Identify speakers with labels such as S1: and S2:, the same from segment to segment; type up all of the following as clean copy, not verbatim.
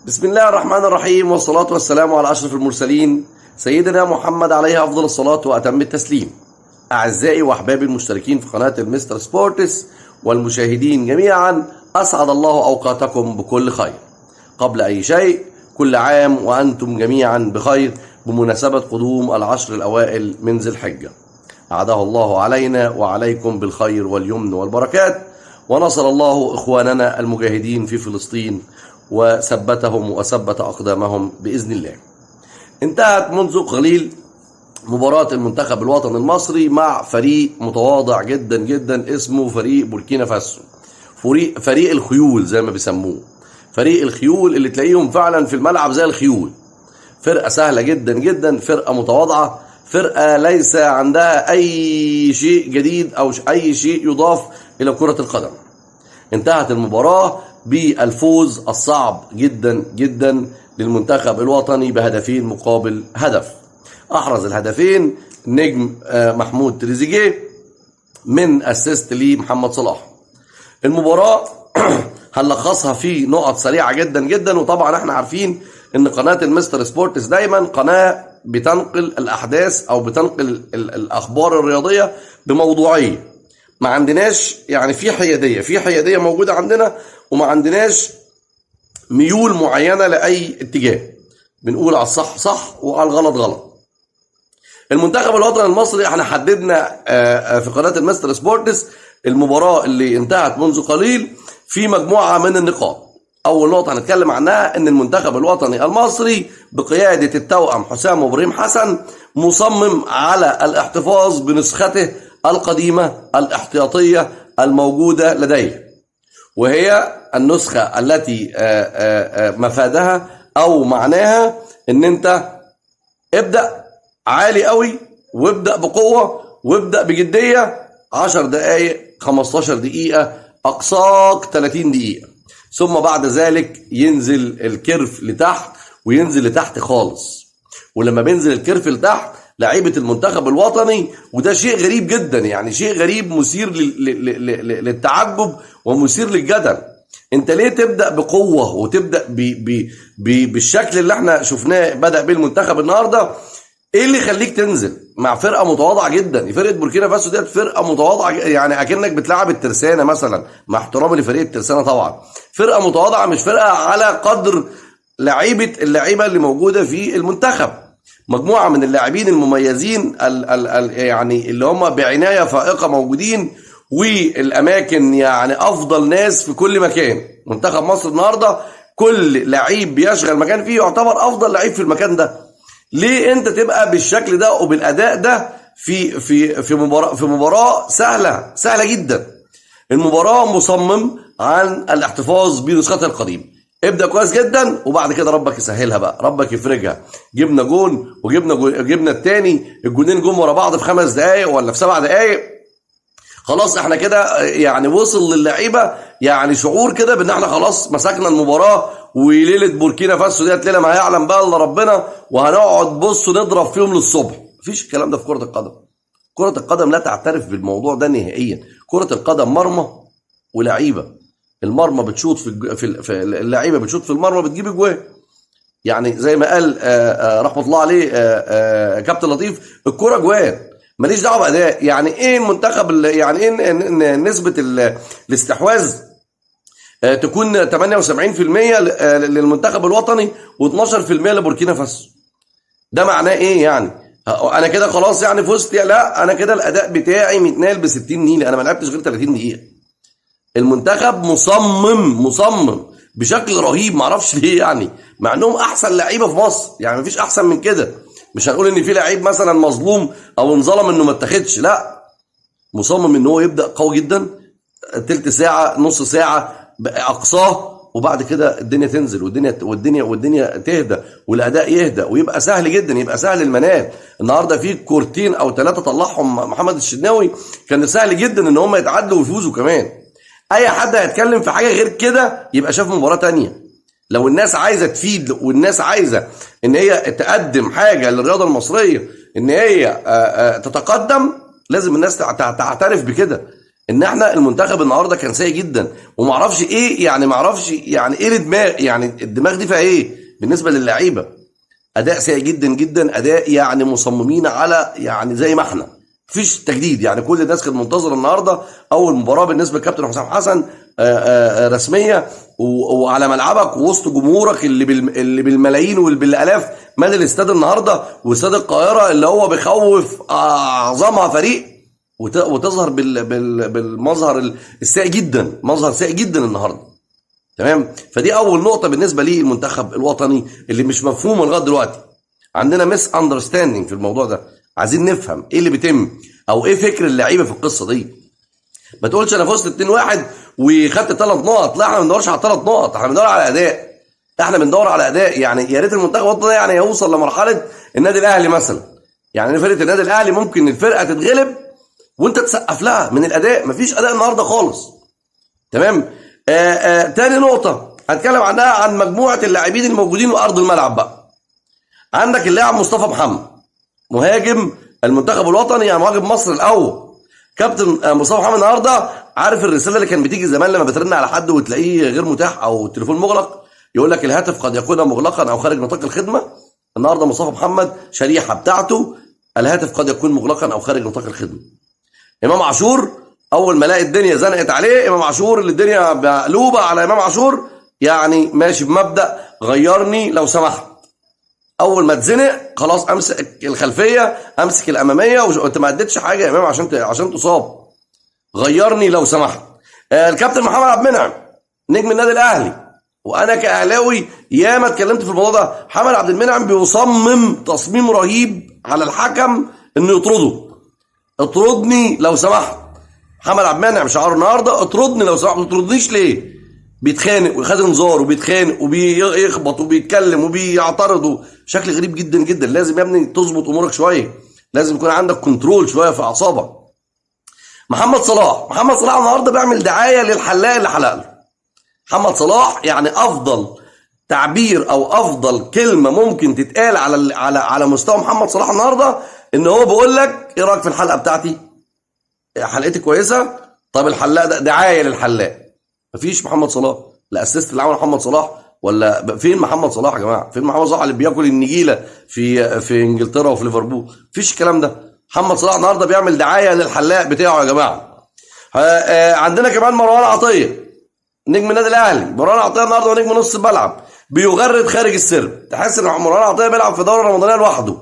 S1: بسم الله الرحمن الرحيم، والصلاة والسلام على أشرف المرسلين سيدنا محمد عليه أفضل الصلاة وأتم التسليم. أعزائي وأحبابي المشتركين في قناة المستر سبورتس والمشاهدين جميعا، أسعد الله أوقاتكم بكل خير. قبل أي شيء، كل عام وأنتم جميعا بخير بمناسبة قدوم العشر الأوائل من ذي الحجة. أعاده الله علينا وعليكم بالخير واليمن والبركات، ونصر الله إخواننا المجاهدين في فلسطين وثبتهم وثبت أقدامهم بإذن الله. انتهت منذ قليل مباراة المنتخب الوطني المصري مع فريق متواضع جدا جدا اسمه فريق بوركينا فاسو، فريق الخيول زي ما بيسموه، فريق الخيول اللي تلاقيهم فعلا في الملعب زي الخيول. فرقة سهلة جدا جدا، فرقة متواضعة، فرقة ليس عندها أي شيء جديد أو أي شيء يضاف إلى كرة القدم. انتهت المباراة بالفوز الصعب جدا جدا للمنتخب الوطني بهدفين مقابل هدف. احرز الهدفين نجم محمود تريزيجيه من اسيست لمحمد صلاح. المباراة هنلخصها في نقط سريعة جدا جدا. وطبعا احنا عارفين ان قناة المستر سبورتس دايما قناة بتنقل الاحداث او بتنقل الاخبار الرياضية بموضوعية. ما عندناش يعني في حيادية موجودة عندنا، وما عندناش ميول معينة لأي اتجاه. بنقول على الصح صح وعلى الغلط غلط. المنتخب الوطني المصري احنا حددنا في قناة المستر سبورتس المباراة اللي انتهت منذ قليل في مجموعة من النقاط. أول نقطة هنتكلم عنها ان المنتخب الوطني المصري بقيادة التوأم حسام وابراهيم حسن مصمم على الاحتفاظ بنسخته القديمة الاحتياطية الموجودة لديه، وهي النسخة التي مفادها أو معناها إن أنت ابدأ عالي قوي، وابدأ بقوة، وابدأ بجدية. 10 دقايق 15 دقيقة أقصاك 30 دقيقة، ثم بعد ذلك ينزل الكيرف لتحت، وينزل لتحت خالص. ولما بينزل الكيرف لتحت لعيبة المنتخب الوطني، وده شيء غريب جدا، يعني شيء غريب مثير للتعجب ومثير للجدل. انت ليه تبدأ بقوة وتبدأ بالشكل اللي احنا شفناه بدأ بيه المنتخب النهاردة؟ ايه اللي يخليك تنزل مع فرقة متواضعة جدا؟ فرقة بوركينا فاسو ديت فرقة متواضعة، يعني اكنك بتلعب الترسانة مثلا، مع احترامي لفريق الترسانة طبعا. فرقة متواضعة، مش فرقة على قدر اللعيبة اللي موجودة في المنتخب. مجموعة من اللاعبين المميزين يعني اللي هم بعناية فائقة موجودين، والأماكن يعني أفضل ناس في كل مكان. منتخب مصر النهاردة كل لعيب بيشغل مكان فيه يعتبر أفضل لعيب في المكان ده. ليه أنت تبقى بالشكل ده وبالأداء ده في مباراة سهلة جدا؟ المباراة مصمم عن الاحتفاظ بنسخته القديمة. ابدأ كويس جدا، وبعد كده ربك يسهلها بقى، ربك يفرجها. جبنا جون وجبنا التاني، الجونين جم ورا بعض في 5 دقايق ولا في 7 دقايق. خلاص احنا كده يعني وصل للعيبه يعني شعور كده بان احنا خلاص مسكنا المباراه، وليله بوركينا فاسو ديت ليله ما هيعلم بقى الا ربنا، وهنقعد بص نضرب فيهم للصبح. مفيش الكلام ده في كره القدم. كره القدم لا تعترف بالموضوع ده نهائيا. كره القدم مرمى ولعيبه. المرمى بتشوط في اللعيبه بتشوط في المرمى بتجيب اجوان. يعني زي ما قال رحمه الله عليه كابتن لطيف، الكوره جوان، ماليش دعوه باداء. يعني ايه المنتخب، يعني ايه نسبه الاستحواذ تكون 78% للمنتخب الوطني و12% لبوركينا فاسو؟ ده معناه ايه يعني؟ انا كده خلاص يعني فزت؟ لا، انا كده الاداء بتاعي متنال ب 60 نيله، انا ما لعبتش غير 30 دقيقه. المنتخب مصمم بشكل رهيب، معرفش ليه يعني، مع انهم احسن لعيبه في مصر، يعني مفيش احسن من كده. مش هنقول ان في لعيب مثلا مظلوم او انظلم انه ما اتاخدش، لا، مصمم ان هو يبدا قوي جدا، تلت ساعه نص ساعه اقصاه، وبعد كده الدنيا تنزل والدنيا تهدى والاداء يهدى ويبقى سهل جدا، يبقى سهل المنال. النهارده في كورتين او 3 طلعهم محمد الشناوي، كان سهل جدا ان هم يتعادلوا ويفوزوا كمان. اي حد هيتكلم في حاجه غير كده يبقى شاف مباراه تانية. لو الناس عايزه تفيد والناس عايزه ان هي تقدم حاجه للرياضه المصريه، ان هي تتقدم، لازم الناس تعترف بكده. ان احنا المنتخب النهارده كان سيء جدا، ومعرفش ايه يعني، معرفش يعني ايه الدماغ، يعني الدماغ دي فيها ايه بالنسبه للعيبه. اداء سيء جدا جدا، اداء يعني مصممين على يعني زي ما احنا، مفيش تجديد. يعني كل الناس كانت منتظره النهارده اول مباراه بالنسبه للكابتن حسام حسن رسميه، وعلى ملعبك ووسط جمهورك اللي بالملايين واللي بالالاف مال الاستاد النهارده، واستاد القاهره اللي هو بيخوف اعظمها فريق، وتظهر بالمظهر السيء جدا، مظهر سيء جدا النهارده. تمام. فدي اول نقطه بالنسبه للمنتخب الوطني اللي مش مفهومه لغايه دلوقتي. عندنا مس اندرستاندينج في الموضوع ده، عايزين نفهم ايه اللي بيتم او ايه فكر اللعيبه في القصه دي. ما تقولش انا فزت 2-1 وخدت 3 نقط، لا احنا ما بندورش على 3 نقط، احنا بندور على اداء. احنا بندور على اداء. يعني يا ريت المنتخب الوطني يعني يوصل لمرحله النادي الاهلي مثلا. يعني فرقه النادي الاهلي ممكن الفرقه تتغلب وانت تسقف لها من الاداء، مفيش اداء النهارده خالص. تمام. تاني نقطه هتكلم عنها، عن مجموعه اللاعبين الموجودين في ارض الملعب بقى. عندك اللاعب مصطفى محمد مهاجم المنتخب الوطني، يعني مهاجم مصر الاول. كابتن مصطفى محمد النهارده، عارف الرساله اللي كان بتيجي زمان لما بترن على حد وتلاقيه غير متاح او التليفون مغلق، يقول لك الهاتف قد يكون مغلقا او خارج نطاق الخدمه. النهارده مصطفى محمد شريحه بتاعته الهاتف قد يكون مغلقا او خارج نطاق الخدمه. امام عاشور اول ما لقى الدنيا زنقت عليه، امام عاشور اللي الدنيا مقلوبه على امام عاشور، يعني ماشي بمبدا غيرني لو سمحت. اول ما اتزنق خلاص امسك الخلفيه امسك الاماميه، وانت ما اديتش حاجه يا امام عشان تصاب، غيرني لو سمحت. الكابتن محمد عبد المنعم نجم النادي الاهلي، وانا كاهلاوي ياما اتكلمت في الموضوع ده. محمد عبد المنعم بيصمم تصميم رهيب على الحكم انه يطرده. اطردني لو سمحت. محمد عبد المنعم شعاره النهارده اطردني لو سمحت. ما تطردنيش ليه؟ بيتخانق ويخد انذار وبيتخانق وبيخبط وبيتكلم وبيعترض بشكل غريب جدا جدا. لازم يا ابني تظبط امورك شويه، لازم يكون عندك كنترول شويه في اعصابك. محمد صلاح النهارده بيعمل دعايه للحلاق اللي حلق له. محمد صلاح يعني افضل تعبير او افضل كلمه ممكن تتقال على مستوى محمد صلاح النهارده، ان هو بيقول لك ايه رايك في الحلقه بتاعتي؟ حلقتي كويسه؟ طب الحلاق ده دعايه للحلاق. مفيش محمد صلاح، لا اسيست اللي عمل محمد صلاح، ولا فين محمد صلاح يا جماعه؟ فين محمد صلاح اللي بياكل النجيله في انجلترا وفي ليفربول؟ مفيش الكلام ده. محمد صلاح النهارده بيعمل دعايه للحلاق بتاعه يا جماعه. عندنا كمان مروان عطيه نجم النادي الاهلي. مروان عطيه النهارده نجم نص الملعب، بيغرد خارج السرب. تحس ان مروان عطيه بيلعب في دوره رمضانيه لوحده.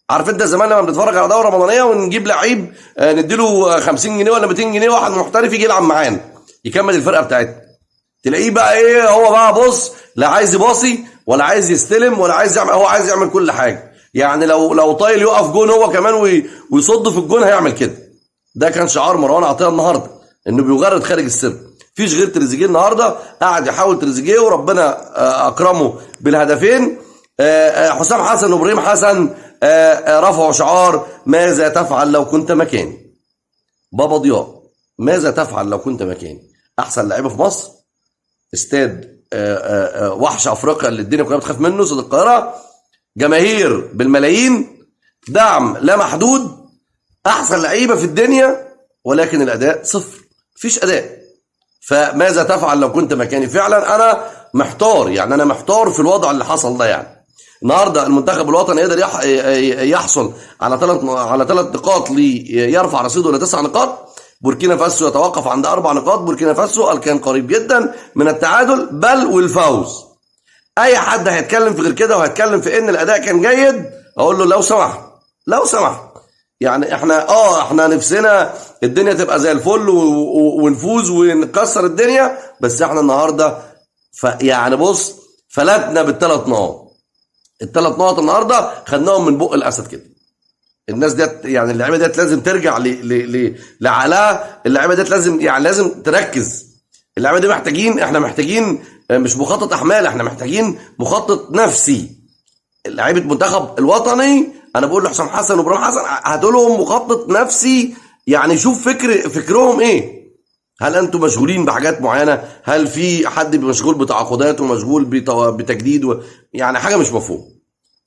S1: عارف انت زمان لما بنتفرج على دوره رمضانيه ونجيب لعيب نديله 50 جنيه ولا 200 جنيه، واحد محترف يجي يلعب معانا يكمل الفرقه بتاعتنا، تلاقيه بقى ايه، هو بقى بص لا عايز يباصي ولا عايز يستلم ولا عايز يعمل، هو عايز يعمل كل حاجه. يعني لو طايل يقف جون هو كمان ويصد في الجون هيعمل كده. ده كان شعار مروان عطيه النهارده، انه بيغرد خارج السر. مفيش غير تريزيجيه النهارده قاعد يحاول تريزيجيه، وربنا اكرمه بالهدفين. حسام حسن وابراهيم حسن رفعوا شعار ماذا تفعل لو كنت مكاني. بابا ضياء ماذا تفعل لو كنت مكاني؟ احسن لعيبه في مصر، استاد وحش افريقيا اللي الدنيا كلها بتخاف منه، استاد القاهره، جماهير بالملايين، دعم لا محدود، احسن لعيبه في الدنيا، ولكن الاداء صفر، مفيش اداء. فماذا تفعل لو كنت مكاني؟ فعلا انا محتار، يعني انا محتار في الوضع اللي حصل ده. يعني النهارده المنتخب الوطني يقدر يحصل على 3 نقاط ليرفع رصيده الى 9 نقاط. بوركينا فاسو يتوقف عند 4 نقاط. بوركينا فاسو كان قريب جدا من التعادل بل والفوز. اي حد هيتكلم في غير كده وهيتكلم في ان الاداء كان جيد، اقول له لو سمحت يعني احنا نفسنا الدنيا تبقى زي الفل ونفوز ونكسر الدنيا، بس احنا النهارده يعني بص فلتنا بال3 نقط. ال3 نقط النهارده خدناهم من بق الاسد كده. الناس ديت يعني اللعيبه ديت لازم ترجع لعقلها. اللعيبه ديت لازم تركز. اللعيبه دي احنا محتاجين مش مخطط احمال، احنا محتاجين مخطط نفسي. لعيبه المنتخب الوطني انا بقول لحسام حسن وابراهيم حسن هاتوا لهم مخطط نفسي، يعني شوف فكرهم ايه. هل انتم مشغولين بحاجات معينه؟ هل في حد مشغول بتعاقدات ومشغول بتجديد يعني حاجه مش مفهوم.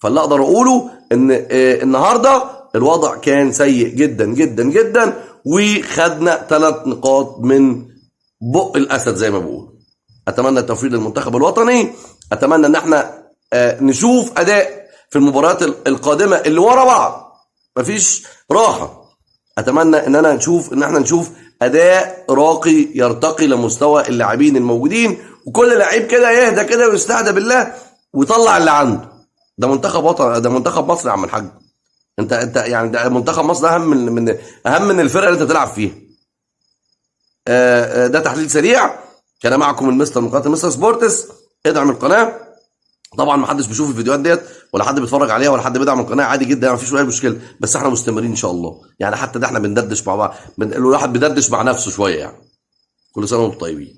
S1: فاللي اقدر اقوله ان النهارده الوضع كان سيء جدا جدا جدا، وخدنا 3 نقاط من بق الاسد زي ما بقول. اتمنى التوفيق للمنتخب الوطني، اتمنى ان احنا نشوف اداء في المباريات القادمه اللي ورا بعض، مفيش راحه. اتمنى ان احنا نشوف اداء راقي يرتقي لمستوى اللاعبين الموجودين، وكل لعيب كده يهدى كده ويستهدى بالله ويطلع اللي عنده. ده منتخب وطن، ده منتخب مصر يا عم الحاج. انت يعني ده منتخب مصر ده اهم من الفرقه اللي انت تلعب فيها. ده تحليل سريع كان معكم المستر من قناه مستر سبورتس. ادعم القناه. طبعا ما حدش بيشوف الفيديوهات ديت ولا حد بيتفرج عليها ولا حد بيدعم القناه، عادي جدا، ما فيش اي مشكله، بس احنا مستمرين ان شاء الله. يعني حتى ده احنا بندردش مع بعض، الواحد بيدردش مع نفسه شويه يعني. كل سنه وانتم طيبين.